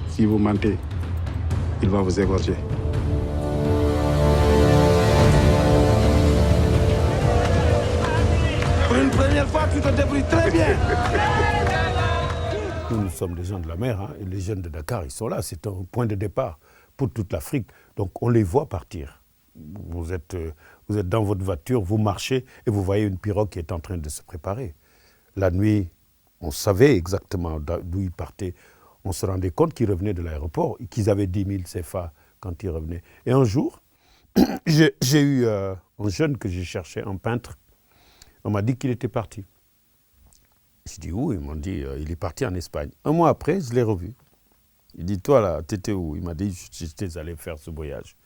Si vous mentez, il va vous égorger. Pour une première fois, tu te débrouilles très bien. Nous sommes des gens de la mer, hein, et les jeunes de Dakar, ils sont là. C'est un point de départ pour toute l'Afrique. Donc on les voit partir. Vous êtes dans votre voiture, vous marchez et vous voyez une pirogue qui est en train de se préparer. La nuit, on savait exactement d'où ils partaient. On se rendait compte qu'ils revenaient de l'aéroport, qu'ils avaient 10 000 CFA quand ils revenaient. Et un jour, j'ai eu un jeune que j'ai cherché, un peintre. On m'a dit qu'il était parti. Je dis où? Ils m'ont dit il est parti en Espagne. Un mois après, je l'ai revu. Il dit toi là, t'étais où? Il m'a dit j'étais allé faire ce voyage.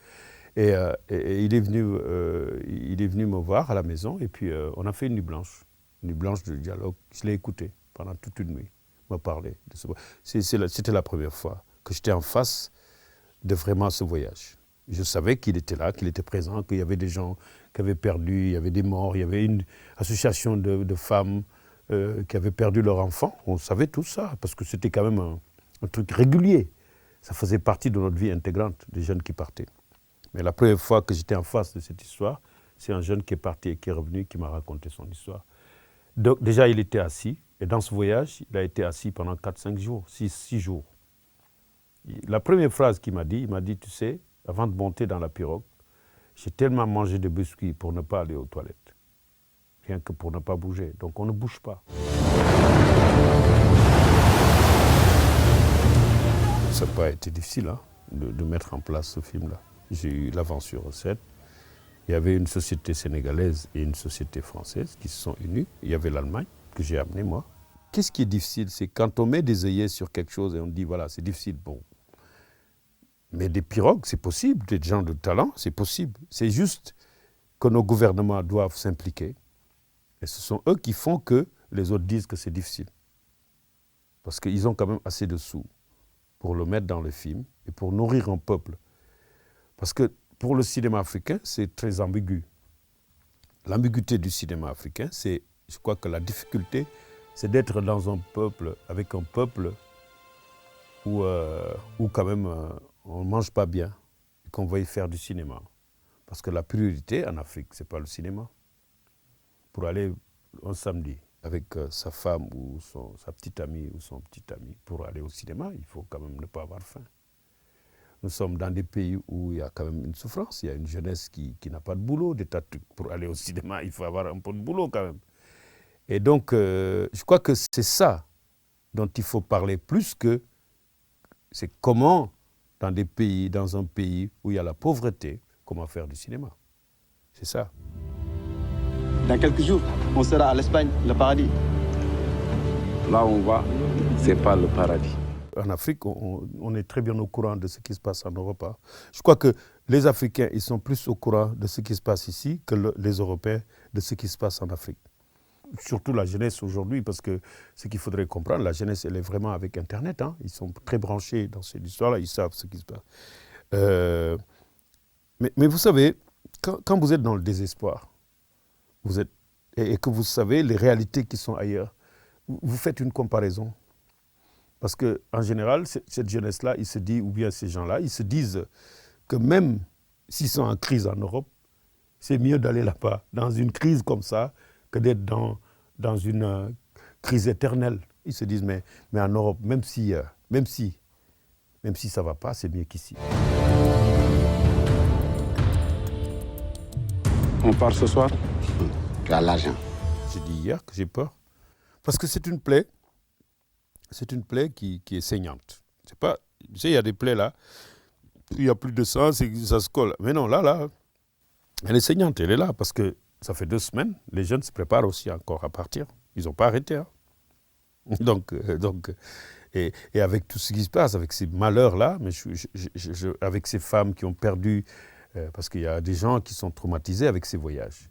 Et il est venu me voir à la maison et puis on a fait une nuit blanche de dialogue. Je l'ai écouté pendant toute une nuit. Il m'a parlé de ce voyage. C'était la première fois que j'étais en face de vraiment ce voyage. Je savais qu'il était là, qu'il était présent, qu'il y avait des gens qui avaient perdu, il y avait des morts, il y avait une association de femmes qui avaient perdu leur enfant. On savait tout ça, parce que c'était quand même un truc régulier. Ça faisait partie de notre vie intégrante, des jeunes qui partaient. Mais la première fois que j'étais en face de cette histoire, c'est un jeune qui est parti et qui est revenu, qui m'a raconté son histoire. Donc déjà, il était assis, et dans ce voyage, il a été assis pendant 4-5 jours, 6 jours. La première phrase qu'il m'a dit, il m'a dit, tu sais, avant de monter dans la pirogue, j'ai tellement mangé de biscuits pour ne pas aller aux toilettes. Rien que pour ne pas bouger. Donc on ne bouge pas. Ça n'a pas été difficile hein, de mettre en place ce film-là. J'ai eu l'avance sur recette. Il y avait une société sénégalaise et une société française qui se sont unies. Il y avait l'Allemagne que j'ai amené moi. Qu'est-ce qui est difficile? C'est quand on met des œillets sur quelque chose et on dit voilà, c'est difficile. Bon. Mais des pirogues, c'est possible. Des gens de talent, c'est possible. C'est juste que nos gouvernements doivent s'impliquer. Et ce sont eux qui font que les autres disent que c'est difficile. Parce qu'ils ont quand même assez de sous pour le mettre dans le film et pour nourrir un peuple. Parce que pour le cinéma africain, c'est très ambigu. L'ambiguïté du cinéma africain, c'est, je crois que la difficulté, c'est d'être dans un peuple, avec un peuple où quand même on ne mange pas bien et qu'on va y faire du cinéma. Parce que la priorité en Afrique, ce n'est pas le cinéma. Pour aller un samedi avec sa femme ou sa petite amie ou son petit ami, pour aller au cinéma, il faut quand même ne pas avoir faim. Nous sommes dans des pays où il y a quand même une souffrance, il y a une jeunesse qui n'a pas de boulot, des tas de trucs. Pour aller au cinéma, il faut avoir un peu de boulot quand même. Et donc, je crois que c'est ça dont il faut parler plus que c'est comment, dans un pays où il y a la pauvreté, comment faire du cinéma. C'est ça. Dans quelques jours, on sera à l'Espagne, le paradis. Là où on va, c'est pas le paradis. En Afrique, on est très bien au courant de ce qui se passe en Europe. Hein. Je crois que les Africains, ils sont plus au courant de ce qui se passe ici que les Européens de ce qui se passe en Afrique. Surtout la jeunesse aujourd'hui, parce que ce qu'il faudrait comprendre, la jeunesse, elle est vraiment avec Internet. Hein. Ils sont très branchés dans cette histoire-là, ils savent ce qui se passe. Mais vous savez, quand vous êtes dans le désespoir, et que vous savez les réalités qui sont ailleurs, vous faites une comparaison. Parce qu'en général, cette jeunesse-là, il se dit, ou bien ces gens-là, ils se disent que même s'ils sont en crise en Europe, c'est mieux d'aller là-bas, dans une crise comme ça, que d'être dans une crise éternelle. Ils se disent, mais en Europe, même si ça ne va pas, c'est mieux qu'ici. On part ce soir? Tu as l'argent. J'ai dit hier que j'ai peur. Parce que c'est une plaie. C'est une plaie qui est saignante. C'est pas, tu sais, il y a des plaies là, il y a plus de sang, ça se colle. Mais non, là, elle est saignante, elle est là, parce que ça fait 2 semaines, les jeunes se préparent aussi encore à partir. Ils n'ont pas arrêté. Hein. Donc, et avec tout ce qui se passe, avec ces malheurs-là, mais avec ces femmes qui ont perdu, parce qu'il y a des gens qui sont traumatisés avec ces voyages.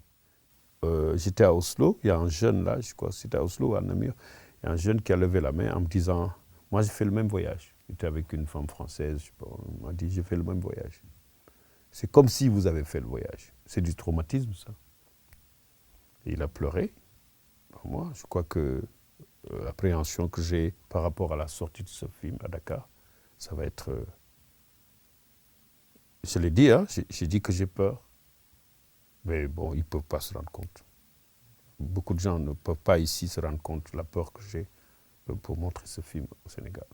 J'étais à Oslo, il y a un jeune là, je crois, c'était à Oslo, à Namur, il y a un jeune qui a levé la main en me disant « Moi, j'ai fait le même voyage. » J'étais avec une femme française, je sais pas, on m'a dit « J'ai fait le même voyage. » C'est comme si vous avez fait le voyage. C'est du traumatisme, ça. Et il a pleuré. Moi, je crois que l'appréhension que j'ai par rapport à la sortie de ce film à Dakar, ça va être... je l'ai dit, hein, j'ai dit que j'ai peur. Mais bon, ils ne peuvent pas se rendre compte. Beaucoup de gens ne peuvent pas ici se rendre compte de la peur que j'ai pour montrer ce film au Sénégal.